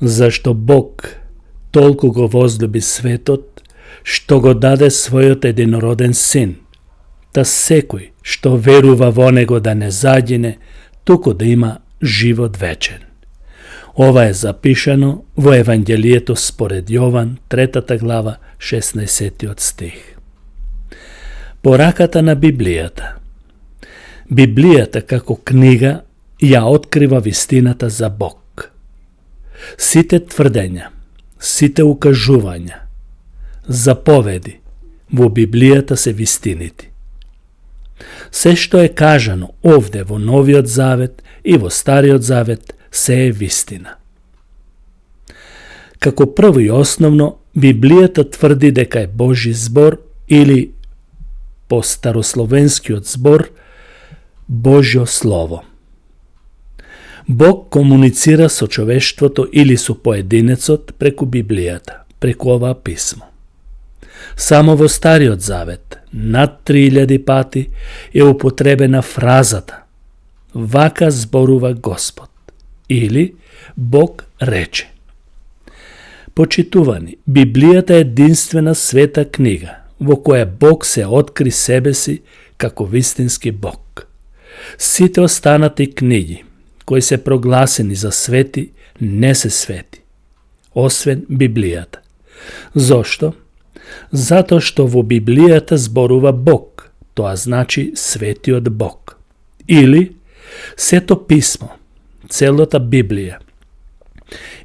Зашто Бог толку го возлюби светот, што го даде својот единороден син, та секој што верува во него да не загине, туку да има живот вечен. Ова е запишано во Евангелието според Јован, 3 глава, 16 стих. Пораката на Библијата. Библијата како книга ја открива вистината за Бог. Сите тврдења, сите укажувања, заповеди во Библијата се вистините. Се што е кажано овде во Новиот Завет и во Стариот Завет се е вистина. Како прво и основно, Библијата тврди дека е Божи збор или по старословенскиот збор Божјо Слово. Бог комуницира со човештвото или со поединецот преку Библијата, преку оваа писмо. Само во Стариот Завет, над 3000 пати е употребена фразата "Вака зборува Господ" или "Бог рече". Почитувани, Библијата е единствена света книга во која Бог се откри себе си како вистински Бог. Сите останати книги кои се прогласени за свети не се свети, освен Библијата. Зошто? Затоа што во Библијата зборува Бог, тоа значи светиот Бог. Или сето писмо, целата Библија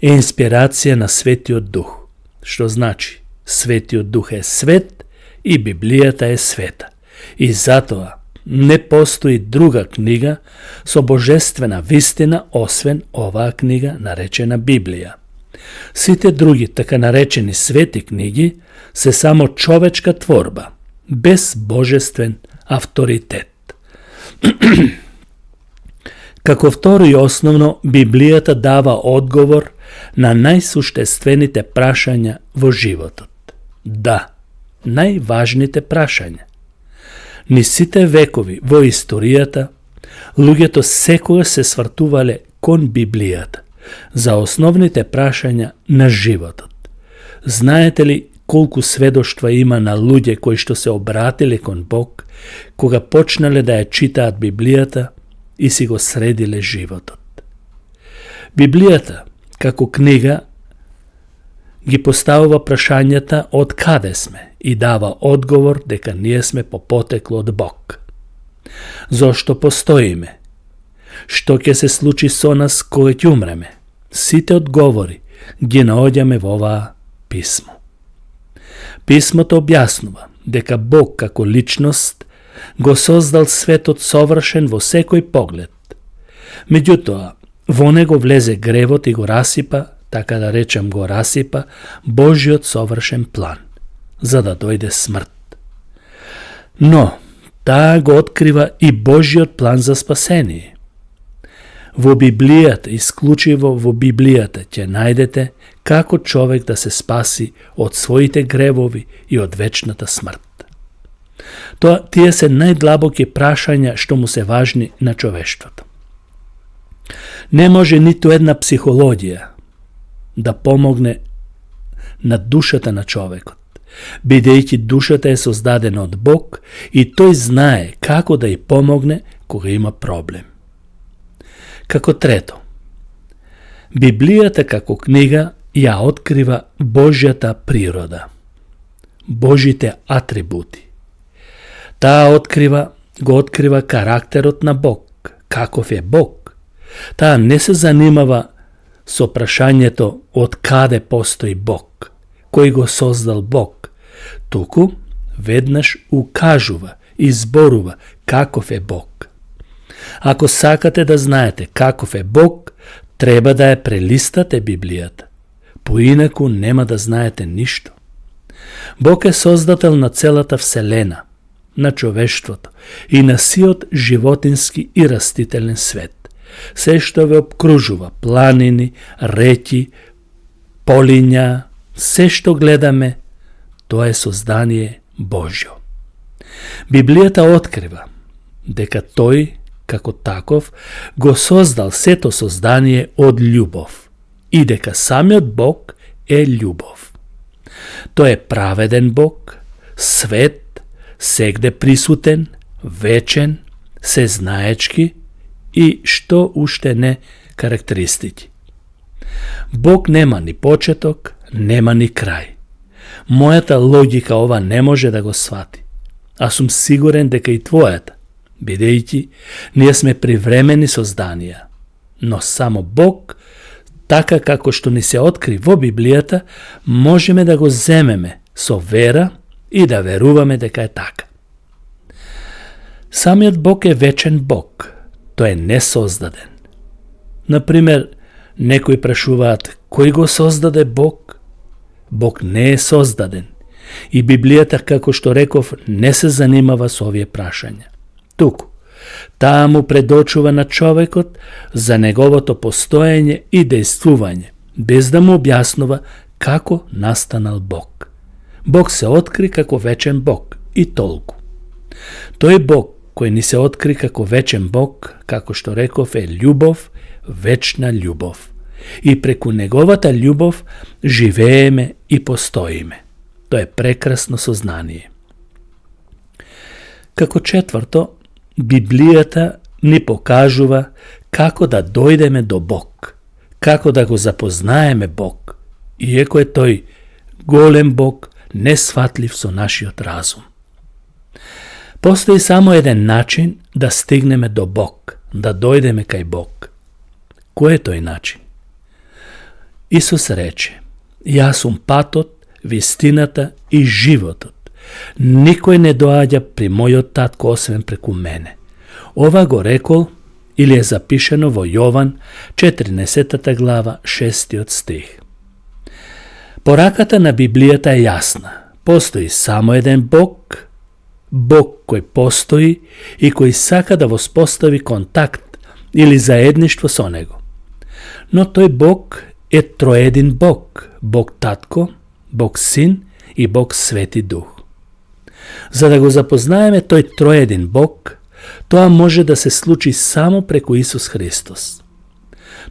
е инспирација на Светиот Дух, што значи Светиот Дух е свет и Библијата е света. И затоа не постои друга книга со божествена вистина освен оваа книга наречена Библија. Сите други така наречени свети книги се само човечка творба, без божествен авторитет. Како второ и основно, Библијата дава одговор на најсуштествените прашања во животот. Да, најважните прашања. Ни сите векови во историјата, луѓето секогаш се свртувале кон Библијата за основните прашања на животот. Знаете ли колку сведоштва има на луѓе кои што се обратиле кон Бог, кога почнале да ја читаат Библијата и си го средиле животот? Библијата, како книга, ги поставува прашањата од каде сме и дава одговор дека ние сме по потекло од Бог. Зошто постоиме? Што ќе се случи со нас кога ќе умреме? Сите одговори ги наоѓаме во оваа писмо. Писмото објаснува дека Бог како личност го создал светот совршен во секој поглед. Меѓутоа, во него влезе гревот и го расипа, така да речем го расипа, Божиот совршен план, за да дојде смрт. Но, таа го открива и Божиот план за спасение. Во Библијата, исклучиво во Библијата, ќе најдете како човек да се спаси од своите гревови и од вечната смрт. Тие се најдлабоки прашања што му се важни на човештвото. Не може ниту една психологија да помогне на душата на човекот, бидејќи душата е создадена од Бог и тој знае како да ја помогне кога има проблем. Како трето, Библијата како книга ја открива Божјата природа, Божите атрибути. Таа го открива карактерот на Бог, каков е Бог. Таа не се занимава со прашањето од каде постои Бог, кој го создал Бог, туку веднаш укажува и зборува каков е Бог. Ако сакате да знаете каков е Бог, треба да ја прелистате Библијата. Поинаку нема да знаете ништо. Бог е создател на целата вселена, на човештвото и на сиот животински и растителен свет. Се што ве обкружува, планини, реки, полиња, се што гледаме, тоа е создание Божјо. Библијата открива дека тој, како таков, го создал сето создание од љубов. и дека самиот Бог е љубов. Тој е праведен Бог, свет, сегде присутен, вечен, сезнаечки и што уште не карактеристики. Бог нема ни почеток, нема ни крај. Мојата логика ова не може да го свати, а сум сигурен дека и твојата, бидејќи ние сме привремени созданија, но само Бог, така како што ни се откри во Библијата, можеме да го земеме со вера и да веруваме дека е така. Самиот Бог е вечен Бог, тој е несоздаден. Например, некои прашуваат кој го создаде Бог? Бог не е создаден и Библијата, како што реков, не се занимава со овие прашања. Туку, таа му предочува на човекот за неговото постоење и дејствување, без да му објаснува како настанал Бог. Бог се откри како вечен Бог и толку. Тој Бог кој ни се откри како вечен Бог, како што реков, е љубов, вечна љубов. И преку неговата љубов живееме и постоиме. Тоа е прекрасно сознание. Како четврто, Библијата ни покажува како да дојдеме до Бог, како да го запознаеме Бог, иеко е тој голем Бог, несфатлив со нашиот разум. Постои само еден начин да стигнеме до Бог, да дојдеме кај Бог. Кој е тој начин? Исус рече: Јас сум патот, вистината и животот. Никој не доаѓа при мојот татко освен преку мене. Ова го рекол или е запишено во Јован 14 глава 6 стих. Пораката на Библијата е јасна. Постои само еден Бог, Бог кој постои и кој сака да воспостави контакт или заедништво со него. Но тој Бог е троедин Бог, Бог Татко, Бог Син и Бог Свети Дух. За да го запознаеме тој троедин Бог, тоа може да се случи само преку Исус Христос.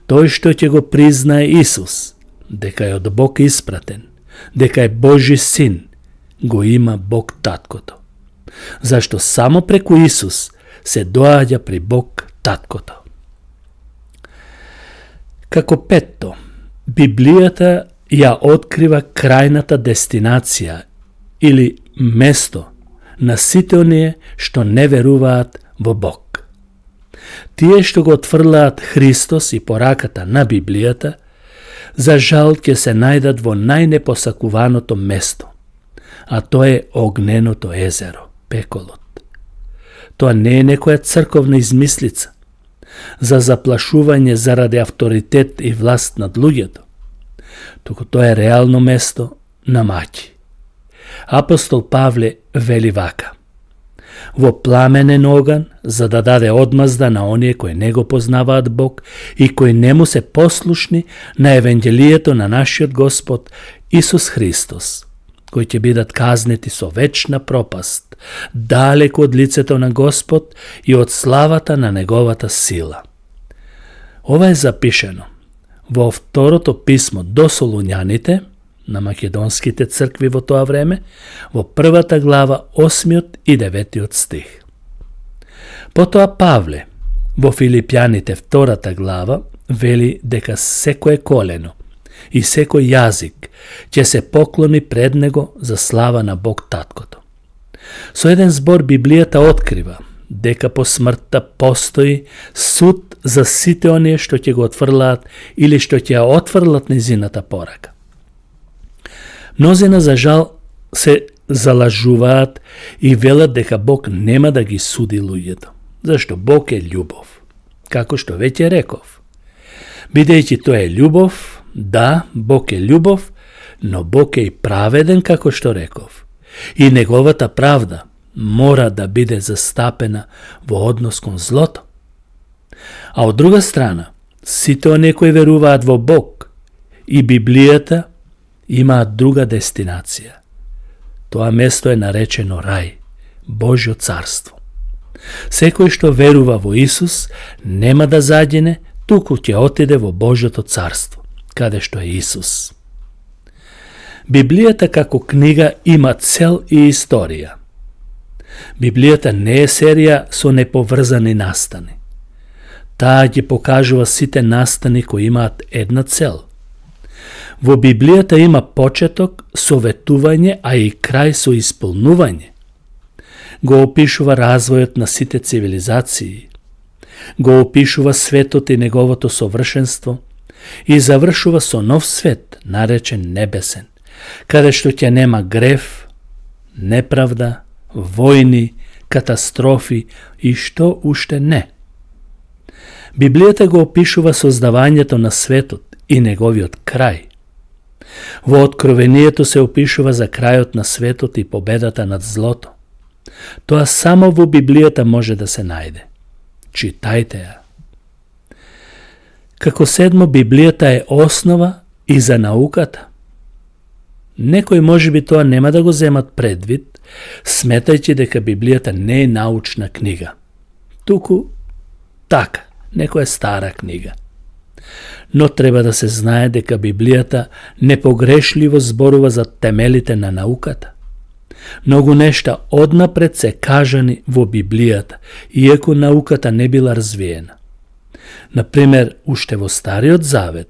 Тој што ќе го признае Исус, дека е од Бог испратен, дека е Божи Син, го има Бог Таткото. Зашто само преку Исус се доаѓа при Бог Таткото. Како петто, Библијата ја открива крајната дестинација или место на сите оние што не веруваат во Бог. Тие што го отфрлаат Христос и пораката на Библијата, за жал ќе се најдат во најнепосакуваното место, а тоа е огненото езеро, пеколот. Тоа не е некоја црковна измислица за заплашување заради авторитет и власт над луѓето, туку тоа е реално место на маќи. Апостол Павле вели вака: во пламенен оган, за да даде одмазда на оние кои не го познаваат Бог и кои не му се послушни на евангелието на нашиот Господ Исус Христос, кои ќе бидат казнети со вечна пропаст, далеко од лицето на Господ и од славата на неговата сила. Ова е запишено во второто писмо до Солуњаните, на македонските цркви во тоа време, во првата глава 8 и 9 стих. Потоа Павле во Филипјаните 2 глава вели дека секое колено и секој јазик ќе се поклони пред него за слава на Бог Таткото. Со еден збор Библијата открива дека по смртта постои суд за сите оние што ќе го отфрлаат или што ќе ја отфрлат низината порака. Мнозина за жал се залажуваат и велат дека Бог нема да ги суди луѓето, зашто Бог е љубов. Како што веќе реков. Бидејќи тоа е љубов, да, Бог е љубов, но Бог е и праведен, како што реков. И неговата правда мора да биде застапена во однос кон злото. А од друга страна, сите оние кои веруваат во Бог и Библијата имаат друга дестинација. Тоа место е наречено рај, Божјо царство. Секој што верува во Исус нема да загине, туку ќе отиде во Божјото царство каде што е Исус. Библијата како книга има цел и историја. Библијата не е серија со неповрзани настани. Таа ги покажува сите настани кои имаат една цел. Во Библијата има почеток, советување, а и крај со исполнување. Го опишува развојот на сите цивилизации, го опишува светот и неговото совршенство и завршува со нов свет, наречен небесен, каде што ќе нема грев, неправда, војни, катастрофи и што уште не. Библијата го опишува создавањето на светот и неговиот крај. Во Откровението се опишува за крајот на светот и победата над злото. Тоа само во Библијата може да се најде. Читајте ја. Како седмо, Библијата е основа и за науката. Некои можеби тоа нема да го земат предвид, сметајќи дека Библијата не е научна книга. Туку така, некоја стара книга. Но треба да се знае дека Библијата непогрешливо зборува за темелите на науката. Многу нешта однапред се кажани во Библијата, иако науката не била развиена. Например, уште во Стариот Завет,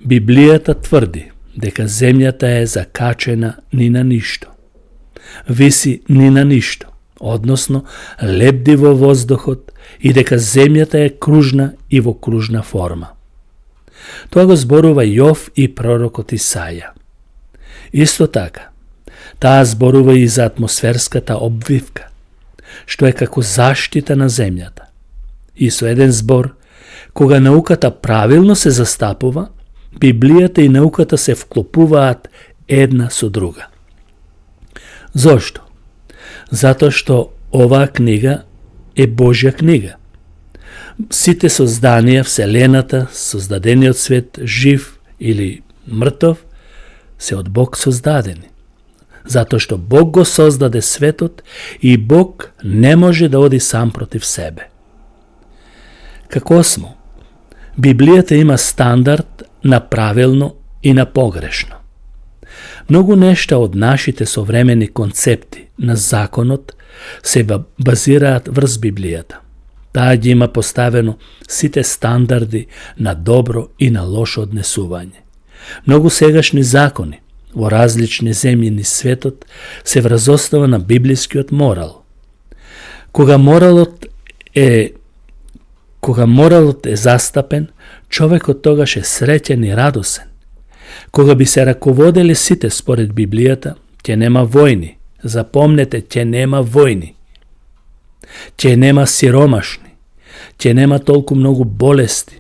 Библијата тврди дека земјата е закачена ни на ништо. Виси ни на ништо, односно лебди во воздухот и дека земјата е кружна и во кружна форма. Тоа го зборува Јов и пророкот Исаја. Исто така, таа зборува и за атмосферската обвивка, што е како заштита на земјата. И со еден збор, кога науката правилно се застапува, Библијата и науката се вклопуваат една со друга. Зошто? Затоа што оваа книга е Божја книга. Сите созданија, Вселената, создадениот свет, жив или мртов, се од Бог создадени. Затоа што Бог го создаде светот и Бог не може да оди сам против себе. Како осмо, Библијата има стандард на правилно и на погрешно. Многу нешта од нашите современи концепти на законот се базираат врз Библијата. Таа ги има поставено сите стандарди на добро и на лошо однесување. Многу сегашни закони во различни земји низ светот се врзостава на библискиот морал. Кога моралот е застапен, човекот тогаш е среќен и радосен. Кога би се раководели сите според Библијата, ќе нема војни. Запомнете, ќе нема војни. Ќе нема сиромашни. Ќе нема толку многу болести.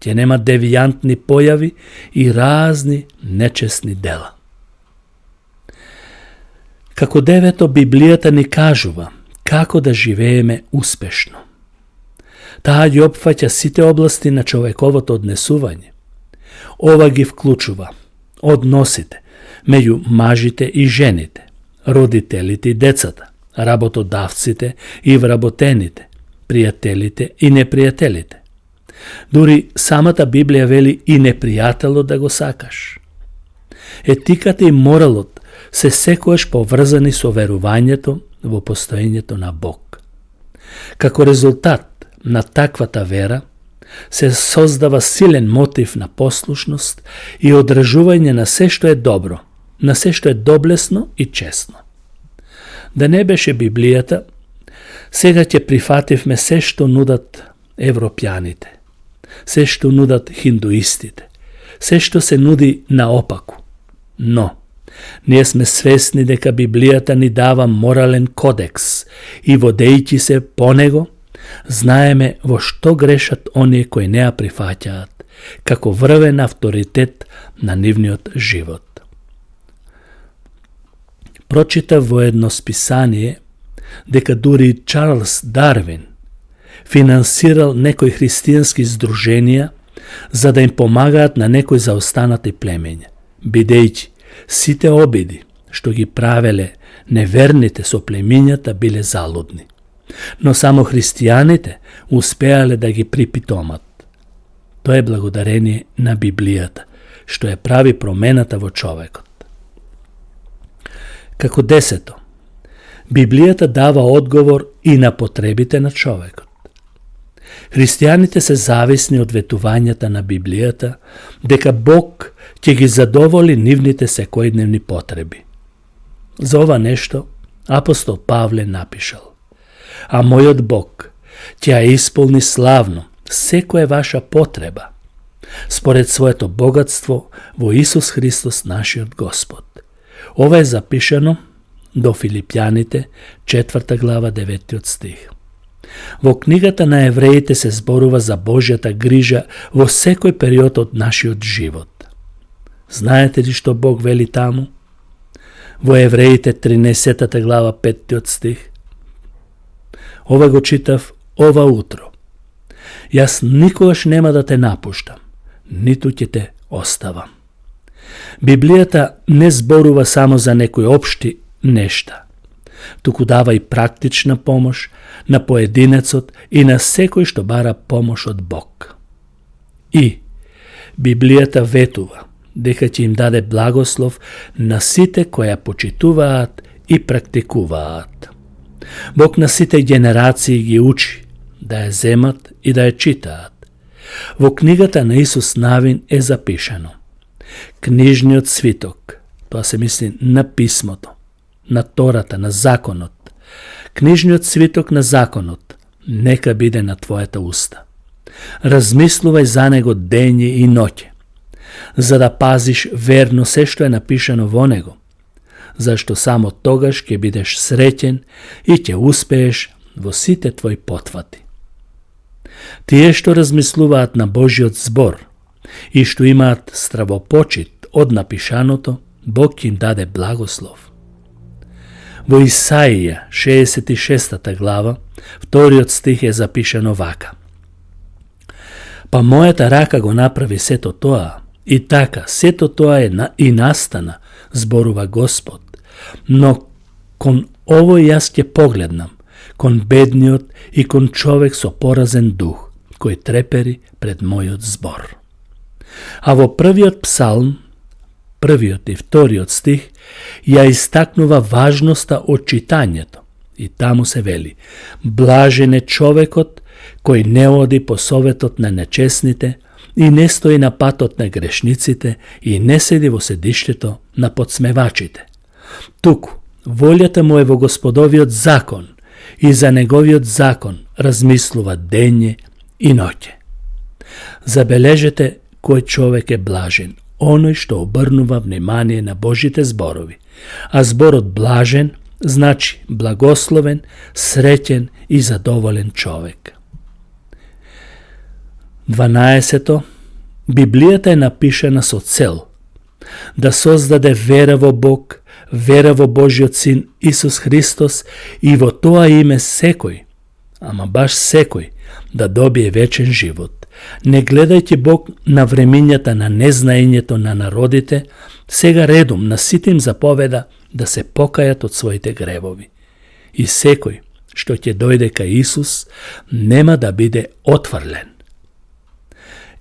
Ќе нема девијантни појави и разни нечесни дела. Како девето, Библијата ни кажува како да живееме успешно. Таа ги опфаќа сите области на човековото однесување. Ова ги вклучува односите меѓу мажите и жените, родителите и децата, работодавците и вработените, пријателите и непријателите. Дури самата Библија вели и непријателот да го сакаш. Етиката и моралот се секојаш поврзани со верувањето во постоењето на Бог. Како резултат на таквата вера се создава силен мотив на послушност и одржување на се што е добро, на се што е доблесно и честно. Да не беше Библијата, сега ќе прифативме се што нудат европјаните, се што нудат хиндуистите, се што се нуди наопаку. Но, ние сме свесни дека Библијата ни дава морален кодекс и водејќи се по него, знаеме во што грешат оние кои не ја прифаќаат, како врвен авторитет на нивниот живот. Прочитав во едно списание дека дури Чарлс Дарвин финансирал некои христијански здруженија за да им помагаат на некои заостанати племења, бидејќи сите обиди што ги правеле неверните со племињата биле залудни. Но само христијаните успеале да ги припитомат. Тоа е благодарение на Библијата, што ја прави промената во човекот. Како 10. Библијата дава одговор и на потребите на човекот. Христијаните се зависни од ветувањата на Библијата дека Бог ќе ги задоволи нивните секојдневни потреби. За ова нешто апостол Павле напишал: а мојот Бог ќе ја исполни славно секоја ваша потреба, според своето богатство во Исус Христос нашиот Господ. Ова е запишано до Филипјаните, 4 глава, 9 стих. Во книгата на евреите се зборува за Божјата грижа во секој период од нашиот живот. Знаете ли што Бог вели таму? Во Евреите 13 глава 5 стих. Ова го читав ова утро. Јас никогаш нема да те напуштам, ниту ќе те оставам. Библијата не зборува само за некои општи нешта, туку дава и практична помош на поединецот и на секој што бара помош од Бог. И Библијата ветува дека ќе им даде благослов на сите кои ја почитуваат и практикуваат. Бог на сите генерации ги учи да ја земат и да ја читаат. Во книгата на Исус Навин е запишано: книжниот свиток, тоа се мисли на писмото, на Тората, на законот, книжниот свиток на законот, нека биде на твојата уста. Размислувај за него дење и ноќе, за да пазиш верно се што е напишано во него, зашто само тогаш ќе бидеш среќен и ќе успееш во сите твои потвати. Тие што размислуваат на Божиот збор и што имаат стравопочит од напишаното, Бог им даде благослов. Во Исаија 66 глава, 2 стих е запишано вака: па мојата рака го направи сето тоа, и така сето тоа е и настана, зборува Господ, но кон овој јас ќе погледнам, кон бедниот и кон човек со поразен дух, кој трепери пред мојот збор. А во првиот псалм, 1 и 2 стих, ја истакнува важноста од читањето, и таму се вели: блажен е човекот кој не оди по советот на нечесните и не стои на патот на грешниците и не седи во седиштето на подсмевачите. Туку волјата му е во Господовиот закон и за неговиот закон размислува дење и ноќе. Забележете кој човек е блажен, оној што обрнува внимание на Божите зборови, а зборот блажен значи благословен, среќен и задоволен човек. 12. Библијата е напишана со цел да создаде вера во Бог, вера во Божиот Син Исус Христос и во тоа име секој, ама баш секој, да добие вечен живот. Не гледајќи Бог на времињата на незнаењето на народите, сега редом на сите им заповеда да се покајат од своите гревови. И секој што ќе дојде кај Исус нема да биде отфрлен.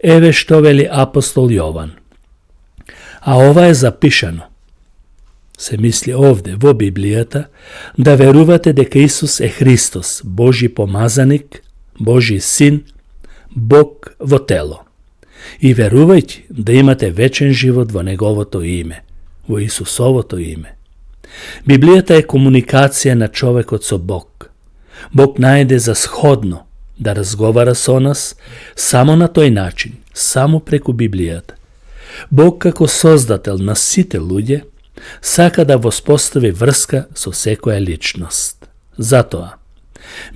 Еве што вели апостол Јован. А ова е запишано, се мисли овде во Библијата, да верувате дека Исус е Христос, Божи помазаник, Божи Син, Бог во тело. И верувајќи да имате вечен живот во Неговото име, во Исусовото име. Библијата е комуникација на човекот со Бог. Бог најде за сходно да разговара со нас само на тој начин, само преку Библијата. Бог како создател на сите луѓе сака да воспостави врска со секоја личност. Затоа,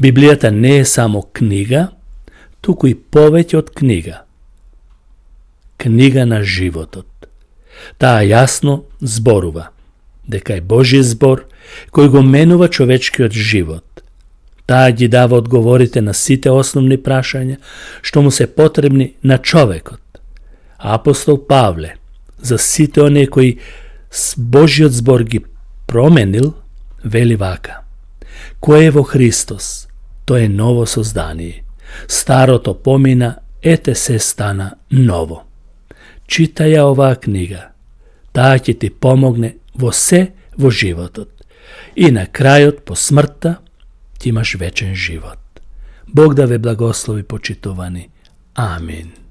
Библијата не е само книга, туку и повеќе од книга. Книга на животот. Таа јасно зборува дека е Божи збор кој го менува човечкиот живот. Таа ги дава одговорите на сите основни прашања што му се потребни на човекот. Апостол Павле, за сите оние кои с Божиот збор ги променил, вели вака: кој е во Христос, тој е ново создание. Старото помина, ете се стана ново. čitaja ova knjiga. Ta će ti pomogne vo se vo životot. I na kraju po smrta ti imaš večen život. Bog da ve blagoslovi, počitovani. Amin.